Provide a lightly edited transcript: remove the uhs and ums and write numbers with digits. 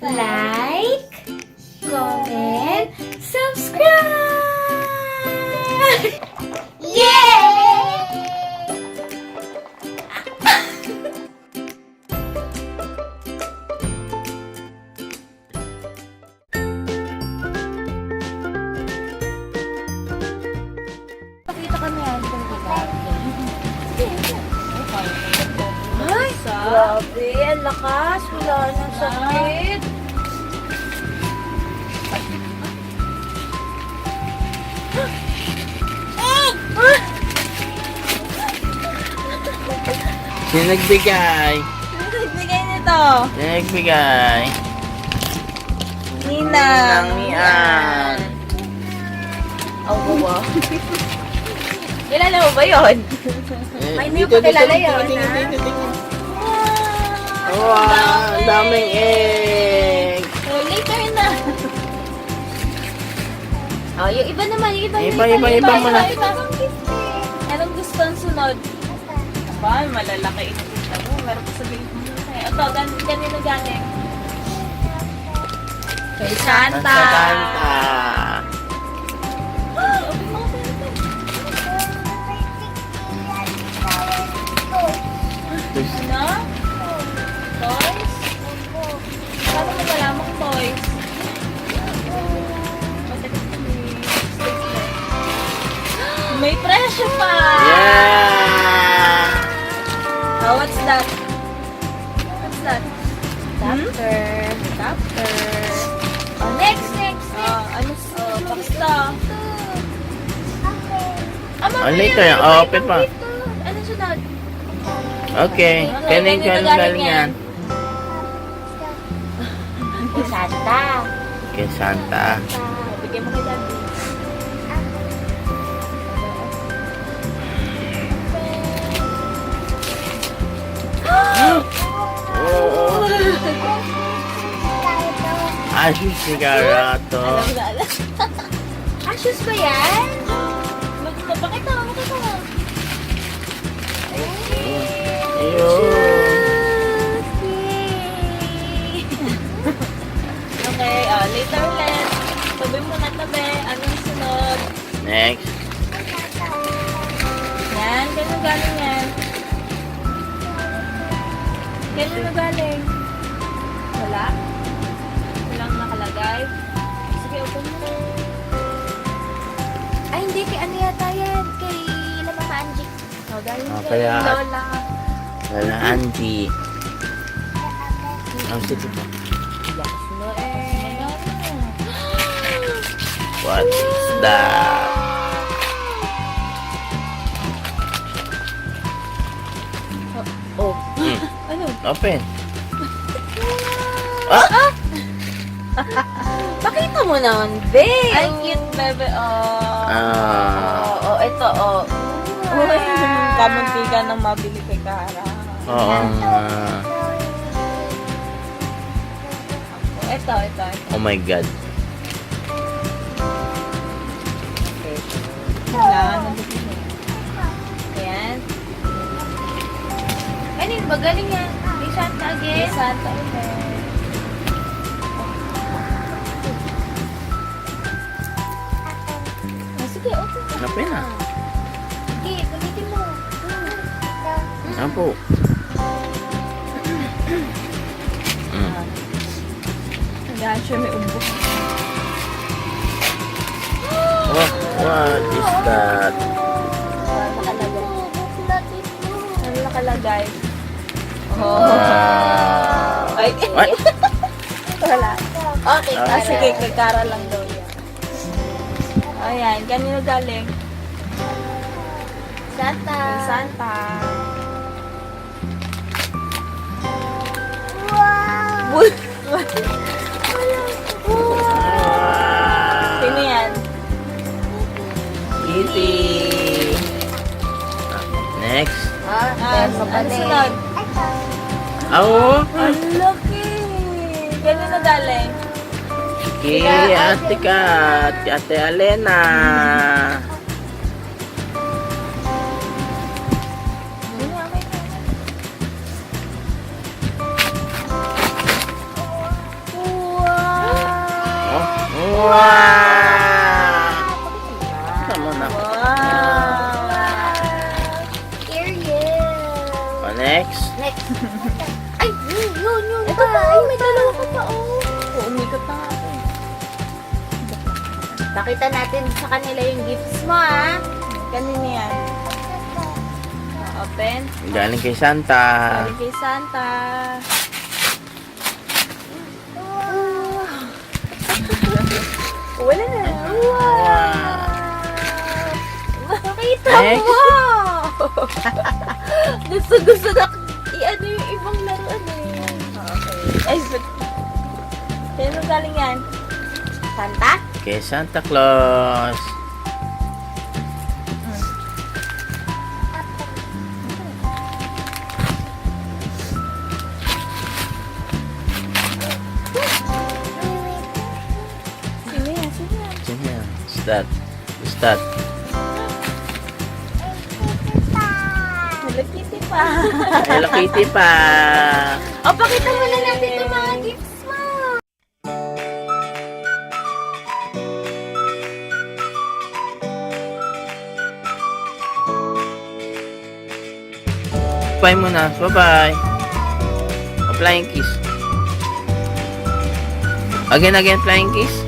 like, comment, subscribe! Yay! Pakita kami yan kung ay, grabe, ang lakas. Wala nang sakit. Sino nagbigay? Ano nagbigay nito? Sino nagbigay? Ninang. Yan. Ang gawa. Kilala mo ba yun? Ay, hindi ko kilala yun, ha? Wow, ang daming egg. Oh, later na. Oh, yung iba naman, yung iba. Iba mo na. Anong gusto ang sunod? Aba, malalaki ito. Meron pa sabihin mo. Ito, ganito galing. Kay Santa. Santa. Ano? Toys? Paano mo malaman toys? May presyo pa! Yeah! Oh, what's that? What's that? Adapter. Adapter. Oh, next. Ano gusto? Later, open pa. Ano sunod? Okay, kanin ka galing yan. Kay Santa. Kay Santa. Bigyan mo kay Daddy. Oh. Ashes sigarato. Alam. Ashes ba yan? Pakita mo. Ayun. Okay, later ulit. Tabi mo na tabi. Anong sunod? Next. Yan, kailan galing yan? Kailan na galing? Wala? Walang nakalagay? Sige, open mo. Ay, hindi. Kay ano yata yan? Kay Mama Angie. Oh, galing kay Kaya- Lola. Wala, Auntie. Ang sige pa. Lakas mo eh. What is that? Oh. Hmm. Ano? Open. Ah! Pakita mo naman, babe. Ay, cute, bebe. Ah. Ito, Uy, kamuntika nang mabili kay Kara. Oo nga. Ito. Oh my God. Ayan. Ano ba? Galing yan. May Santa again. May Santa again. Sige, okay. Open na. Sige, gamitin mo. Apo. Hanggang siya may umbo. What is that? Ano nakalagay? Oh. Wow. Ay, What? wala. Okay, Okay. sige, kay Kara lang daw yan. Ayan, kanino galing? Santa. Santa. Wow! Sino yan? Kitty. Next. Ano sunod? Oh. Ang laki! Kanino galing? Kay Ate Kat. Ate Alena. Tama na. Wow! O, next. Next. Ay, yun. Ito pa, ay, may dalawa ka pa, oh. Oo, umikot na nga ako. Pakita natin sa kanila yung gifts mo, ah. Kanina yan. Open. Galing kay Santa. Galing kay Santa. Wala na. Wow! Nakita Next. mo! Gusto na i-ano yung ibang laruan eh. Okay. Ay, but... Kaya galing yan? Santa? Kay Santa Claus. Sino yan? Sino yan? Sino yan? Who's that? Who's that? Hello Kitty pa. Hello Kitty pa. O, pakita mo na natin yung mga gifts mo. Bye muna. Bye-bye. A flying kiss. Again, flying kiss.